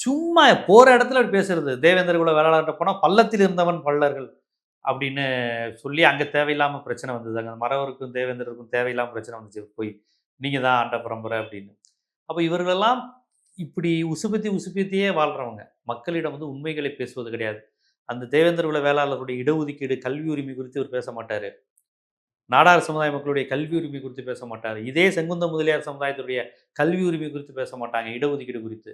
சும்மா போற இடத்துல அப்படி பேசுறது. தேவேந்திர குல வேளாளர்ட்ட போனா பள்ளத்தில் இருந்தவன் பள்ளர்கள் அப்படின்னு சொல்லி அங்க தேவையில்லாம பிரச்சனை வந்தது. அங்க மறவருக்கும் தேவேந்திரருக்கும் தேவையில்லாம பிரச்சனை வந்துச்சு போய். நீங்க தான் ஆண்ட பரம்பரை அப்படின்னு. அப்ப இவர்களெல்லாம் இப்படி உசுப்பேத்தி உசுப்பேத்தியே வாழ்றவங்க. மக்களிடம் வந்து உண்மைகளை பேசுவது கிடையாது. அந்த தேவேந்திர குல வேளாளருடைய இடஒதுக்கீடு, கல்வி உரிமை குறித்து இவர் பேச மாட்டாரு. நாடார் சமுதாய மக்களுடைய கல்வி உரிமை குறித்து பேச மாட்டாரு. இதே செங்குந்த முதலியார் சமுதாயத்துடைய கல்வி உரிமை குறித்து பேச மாட்டாங்க. இடஒதுக்கீடு குறித்து.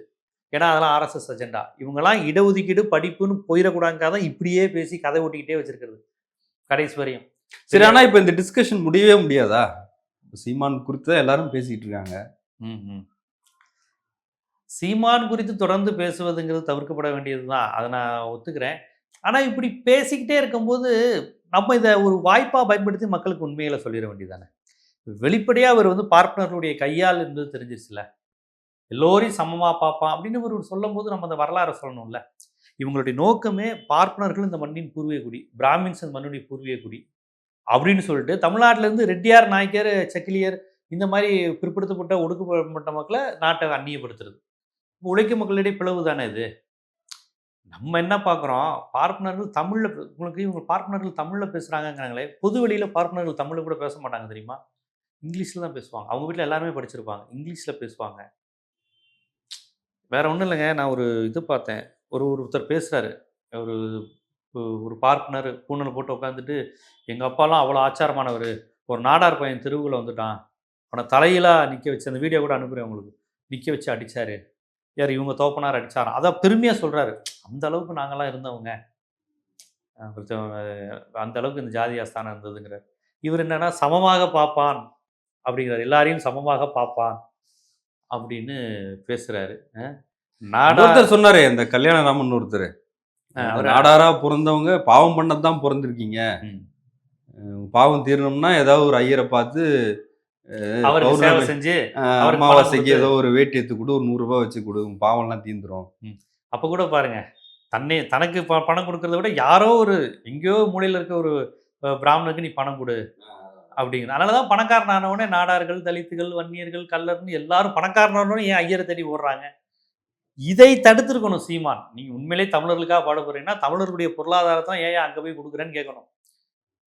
ஏன்னா அதெல்லாம் ஆர்எஸ்எஸ் அஜெண்டா. இவங்கலாம் இடஒதுக்கீடு, படிப்புன்னு போயிறக்கூடாதுக்காக தான் இப்படியே பேசி கதை ஓட்டிக்கிட்டே வச்சிருக்கிறது. கடைசி வரையும். சரி, ஆனா இப்ப இந்த டிஸ்கஷன் முடியவே முடியாதா? சீமான் குறித்து எல்லாரும் பேசிட்டு இருக்காங்க. சீமான் குறித்து தொடர்ந்து பேசுவதுங்கிறது தவிர்க்கப்பட வேண்டியதுதான். அதை நான் ஒத்துக்கிறேன். ஆனா இப்படி பேசிக்கிட்டே இருக்கும்போது நம்ம இதை ஒரு வாய்ப்பா பயன்படுத்தி மக்களுக்கு உண்மைகளை சொல்லிட வேண்டியதானே. வெளிப்படையா அவர் வந்து பார்ப்பனர்களுடைய கையால் இருந்தது தெரிஞ்சிருச்சுல. எல்லோரையும் சமமா பார்ப்பான் அப்படின்னு இவர் சொல்லும் போது நம்ம அந்த வரலாறை சொல்லணும்ல. இவங்களுடைய நோக்கமே பார்ப்பனர்கள் இந்த மண்ணின் பூர்வீக குடி, பிராமின்ஸ் இந்த மண்ணுடைய பூர்வீக குடி அப்படின்னு சொல்லிட்டு தமிழ்நாட்டில இருந்து ரெட்டியார், நாயக்கர், செக்கிலியர் இந்த மாதிரி பிற்படுத்தப்பட்ட ஒடுக்கப்பட்ட மக்களை நாட்டை அந்நியப்படுத்துறது. உழைக்கும் மக்களிடையே பிளவு தானே இது. நம்ம என்ன பார்க்குறோம், பார்ப்பனர்கள் தமிழ்ல உங்களுக்கு இவங்க பார்ப்பனர்கள் தமிழ்ல பேசுறாங்கங்கிறாங்களே, பொது வெளியில பார்ப்பனர்கள் தமிழ்ல கூட பேச மாட்டாங்க தெரியுமா? இங்கிலீஷ்ல தான் பேசுவாங்க. அவங்க வீட்ல எல்லாருமே படிச்சிருப்பாங்க. இங்கிலீஷ்ல பேசுவாங்க. வேற ஒண்ணும் இல்லைங்க. நான் ஒரு இது பார்த்தேன். ஒருத்தர் பேசுறாரு. ஒரு ஒரு பார்ப்பனர் பூணூல போட்டு உட்காந்துட்டு, எங்க அப்பாலாம் அவ்வளோ ஆச்சாரமானவரு. ஒரு நாடார் பையன் தெருவுக்குள்ள வந்துட்டான். அவன தலைகீழா நிக்க வச்சு அந்த வீடியோ கூட அனுப்புறேன் உங்களுக்கு. நிக்க வச்சு அடிச்சாரு. யார் இவங்க தோப்பனார் அடிச்சாராம். அதான் பெருமையா சொல்றாரு. அந்த அளவுக்கு நாங்கலாம் இருந்தவங்க. அந்த அளவுக்கு இந்த ஜாதி ஆஸ்தானம் இருந்ததுங்கிறார். இவர் என்னன்னா சமமாக பார்ப்பான் அப்படிங்கிறார். எல்லாரையும் சமமாக பார்ப்பான் அப்படின்னு பேசுறாரு. ஒருத்தர் சொன்னாரு, இந்த கல்யாணராமன் ஒருத்தர், நாடாரா பிறந்தவங்க பாவம் பண்ணதான் பிறந்திருக்கீங்க, பாவம் தீரணும்னா ஏதாவது ஒரு ஐயரை பார்த்து செஞ்சு அமாவாசைக்கு ஏதோ ஒரு வேட்டி எடுத்து கொடு, ஒரு 100 ரூபாய் வச்சு கொடு, பாவம்லாம் தீந்துரும். அப்ப கூட பாருங்க, தனக்கு பணம் கொடுக்கறத விட யாரோ ஒரு எங்கேயோ மூலையில் இருக்க ஒரு பிராமணனுக்கு நீ பணம் கொடு அப்படிங்கிற. அதனாலதான் பணக்காரனானவனே நாடார்கள், தலித்துகள், வன்னியர்கள், கல்லர்னு எல்லாரும் பணக்காரனானவனே ஏன் ஐயரை தேடி ஓடுறாங்க. இதை தடுத்திருக்கணும் சீமான். நீங்க உண்மையிலே தமிழர்களுக்காக பாடுபடுறீங்கன்னா தமிழர்களுடைய பொருளாதாரத்தை ஏன் அங்க போய் கொடுக்குறேன்னு கேட்கணும்.